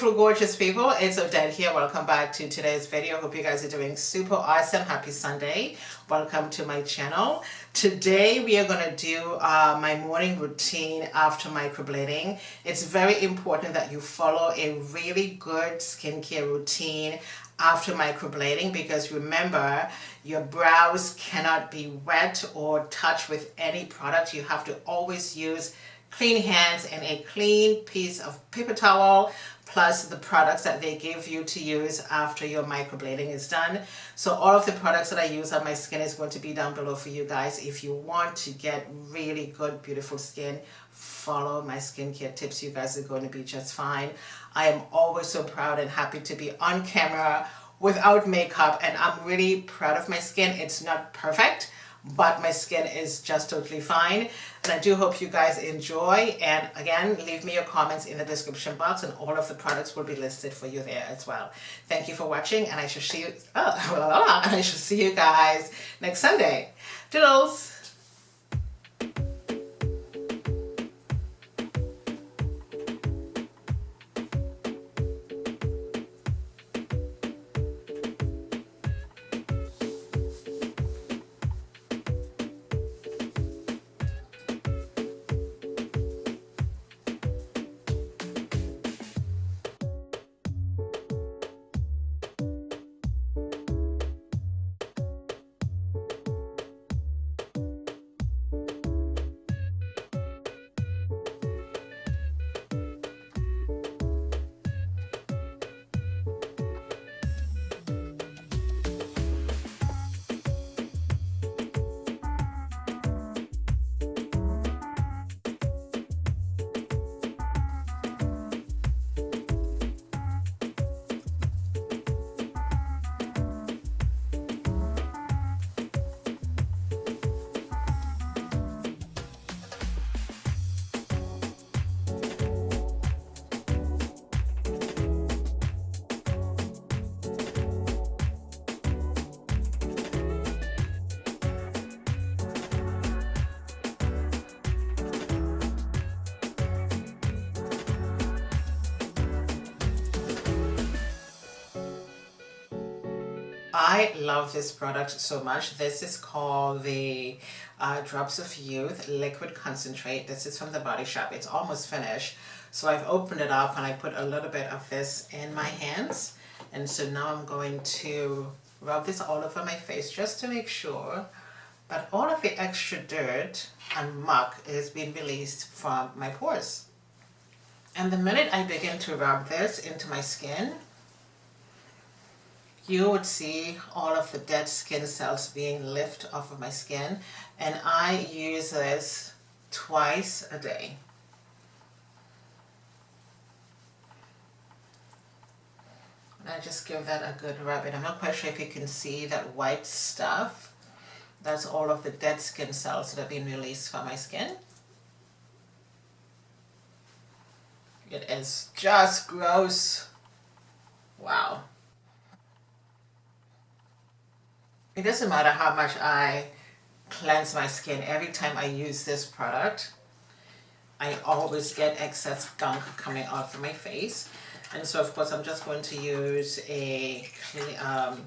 beautiful, gorgeous people, it's Odette here. Welcome back to today's video. Hope you guys are doing super awesome. Happy Sunday. Welcome to my channel. Today we are going to do my morning routine after microblading. It's very important that you follow a really good skincare routine after microblading, because remember, your brows cannot be wet or touched with any product. You have to always use clean hands and a clean piece of paper towel, plus the products that they give you to use after your microblading is done. So all of the products that I use on my skin is going to be down below for you guys. If you want to get really good, beautiful skin, follow my skincare tips. You guys are going to be just fine. I am always so proud and happy to be on camera without makeup, and I'm really proud of my skin. It's not perfect, but my skin is just totally fine, and I do hope you guys enjoy. And again, leave me your comments in the description box, and all of the products will be listed for you there as well. Thank you for watching, and I shall see you. And I shall see you guys next Sunday. Toodles. I love this product so much. This is called the Drops of Youth Liquid Concentrate. This is from the Body Shop. It's almost finished. So I've opened it up and I put a little bit of this in my hands. And so now I'm going to rub this all over my face just to make sure that all of the extra dirt and muck is being released from my pores. And the minute I begin to rub this into my skin, you would see all of the dead skin cells being lifted off of my skin, and I use this twice a day. And I just give that a good rub, and I'm not quite sure if you can see that white stuff. That's all of the dead skin cells that have been released from my skin. It is just gross. Wow. It doesn't matter how much I cleanse my skin. Every time I use this product, I always get excess gunk coming out from my face. And so of course I'm just going to use I'm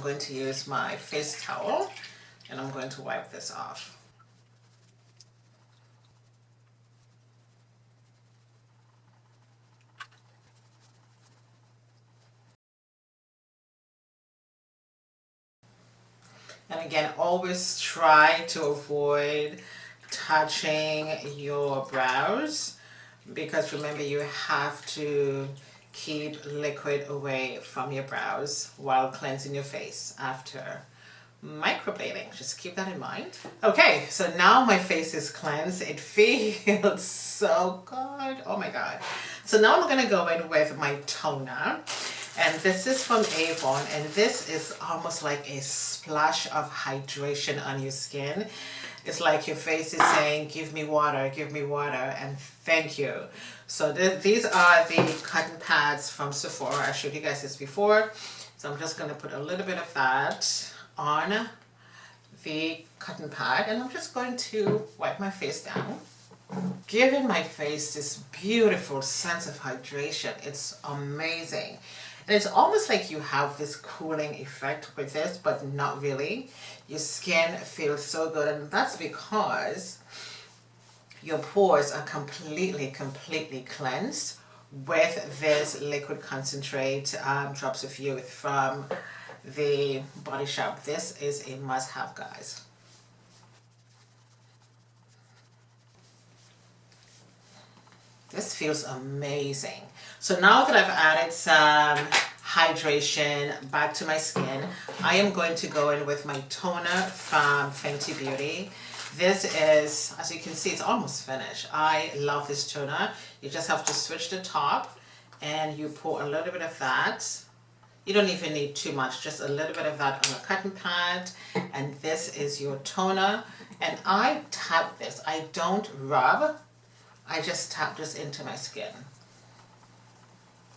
going to use my face towel, and I'm going to wipe this off. And again, always try to avoid touching your brows, because remember, you have to keep liquid away from your brows while cleansing your face after microblading. Just keep that in mind. Okay, so now my face is cleansed. It feels so good. Oh my God. So now I'm going to go in with my toner. And this is from Avon, and this is almost like a splash of hydration on your skin. It's like your face is saying, give me water, and thank you. So these are the cotton pads from Sephora. I showed you guys this before. So I'm just going to put a little bit of that on the cotton pad, and I'm just going to wipe my face down. giving my face this beautiful sense of hydration. It's amazing. And it's almost like you have this cooling effect with this, but not really. Your skin feels so good, and that's because your pores are completely cleansed with this liquid concentrate drops of youth from the Body Shop. This is a must-have, guys. This feels amazing. So now that I've added some hydration back to my skin, I am going to go in with my toner from Fenty Beauty. This is, as you can see, it's almost finished. I love this toner. You just have to switch the top and you pour a little bit of that. You don't even need too much, just a little bit of that on a cotton pad. And this is your toner. And I tap this. I don't rub. I just tap this into my skin,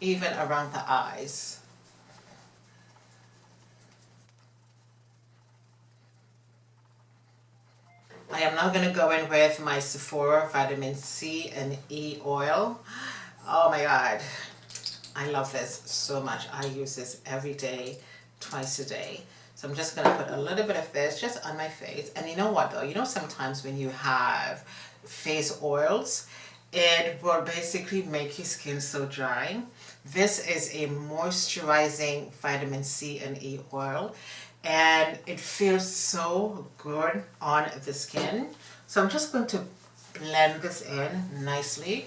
even around the eyes. I am now going to go in with my Sephora Vitamin C&E Oil. Oh my God, I love this so much. I use this every day, twice a day. So I'm just going to put a little bit of this just on my face. And you know what though? You know sometimes when you have face oils, it will basically make your skin so dry. This is a moisturizing vitamin C&E oil, and it feels so good on the skin. So I'm just going to blend this in nicely,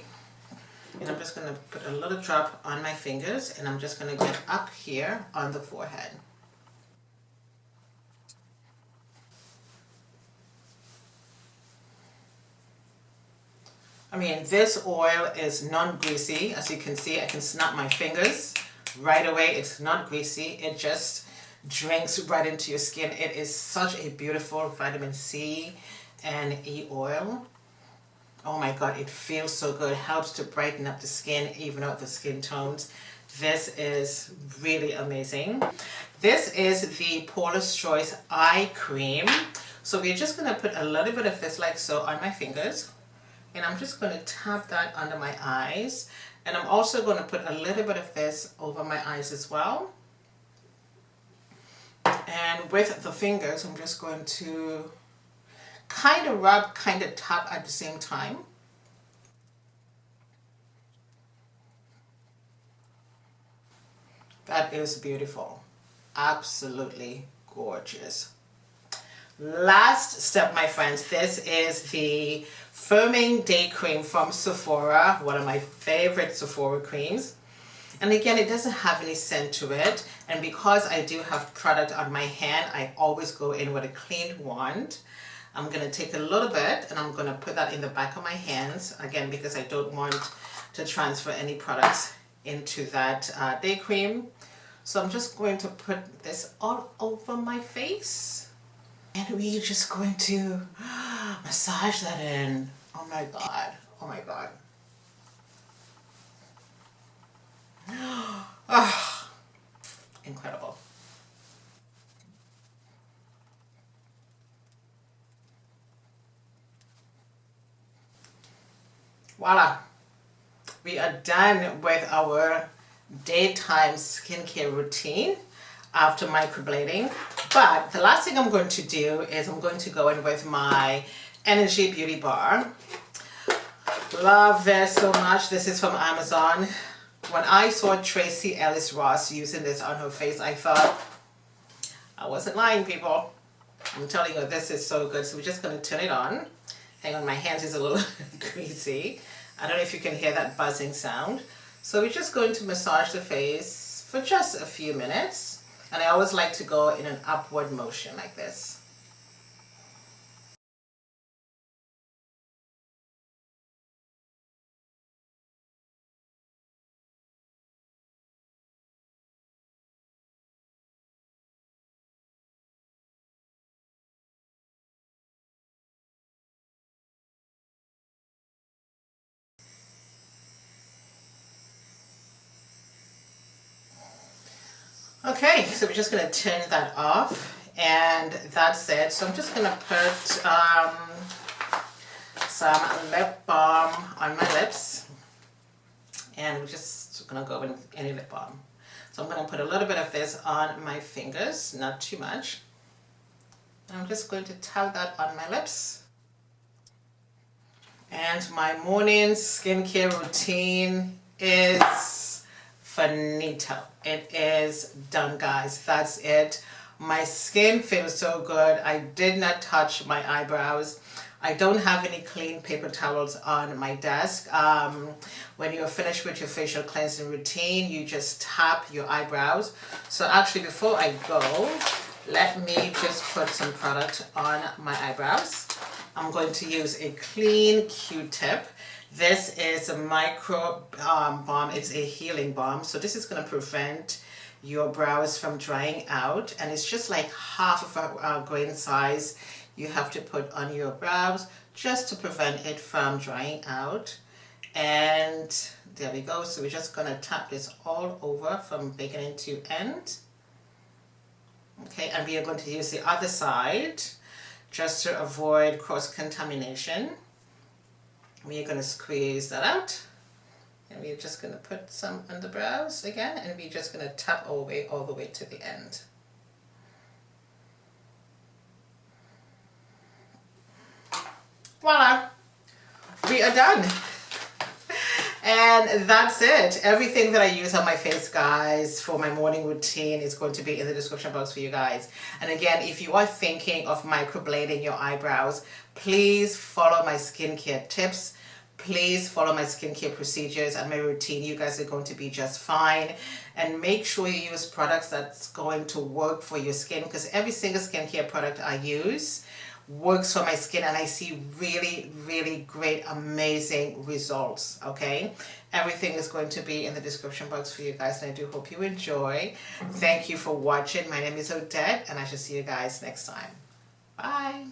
and I'm just going to put a little drop on my fingers, and I'm just going to get up here on the forehead. I mean, this oil is non-greasy. As you can see, I can snap my fingers right away. It's not greasy. It just drinks right into your skin. It is such a beautiful vitamin C and E oil. Oh my God, it feels so good. It helps to brighten up the skin, even out the skin tones. This is really amazing. This is the Paula's Choice Eye Cream. So we're just going to put a little bit of this like so on my fingers. And I'm just going to tap that under my eyes. And I'm also going to put a little bit of this over my eyes as well. And with the fingers, I'm just going to kind of rub, kind of tap at the same time. That is beautiful. Absolutely gorgeous. Last step, my friends, this is the Firming Day Cream from Sephora, one of my favorite Sephora creams. And again, it doesn't have any scent to it. And because I do have product on my hand, I always go in with a clean wand. I'm going to take a little bit and I'm going to put that in the back of my hands, again, because I don't want to transfer any products into that day cream. So I'm just going to put this all over my face. And we're just going to massage that in. Oh my God. Oh my God. Oh, incredible. Voila. We are done with our daytime skincare routine after microblading. But the last thing I'm going to do is I'm going to go in with my Energy Beauty Bar. Love this so much. This is from Amazon. When I saw Tracy Ellis Ross using this on her face, I thought, I wasn't lying, people. I'm telling you, this is so good. So we're just going to turn it on. Hang on, my hands is a little greasy. I don't know if you can hear that buzzing sound. So we're just going to massage the face for just a few minutes. And I always like to go in an upward motion like this. Okay, so we're just going to turn that off, and that's it. So I'm just going to put some lip balm on my lips, and we're just gonna go with any lip balm. So I'm gonna put a little bit of this on my fingers, not too much. I'm just going to tap that on my lips. And my morning skincare routine is finito. It is done, guys. That's it. My skin feels so good. I did not touch my eyebrows. I don't have any clean paper towels on my desk. When you're finished with your facial cleansing routine, you just tap your eyebrows. So actually, before I go, let me just put some product on my eyebrows. I'm going to use a clean Q-tip. This is a micro balm. It's a healing balm. So this is going to prevent your brows from drying out. And it's just like half of a grain size you have to put on your brows just to prevent it from drying out. And there we go. So we're just going to tap this all over from beginning to end. Okay, and we are going to use the other side just to avoid cross-contamination. We are going to squeeze that out. And we're just going to put some on the brows again, and we're just going to tap away all the way to the end. Voila! We are done. And that's it. Everything that I use on my face, guys, for my morning routine is going to be in the description box for you guys. And again, if you are thinking of microblading your eyebrows, please follow my skincare tips. Please follow my skincare procedures and my routine. You guys are going to be just fine. And make sure you use products that's going to work for your skin, because every single skincare product I use works for my skin, and I see really, really great, amazing results. Okay, everything is going to be in the description box for you guys, and I do hope you enjoy. Thank you for watching. My name is Odette, and I shall see you guys next time. Bye.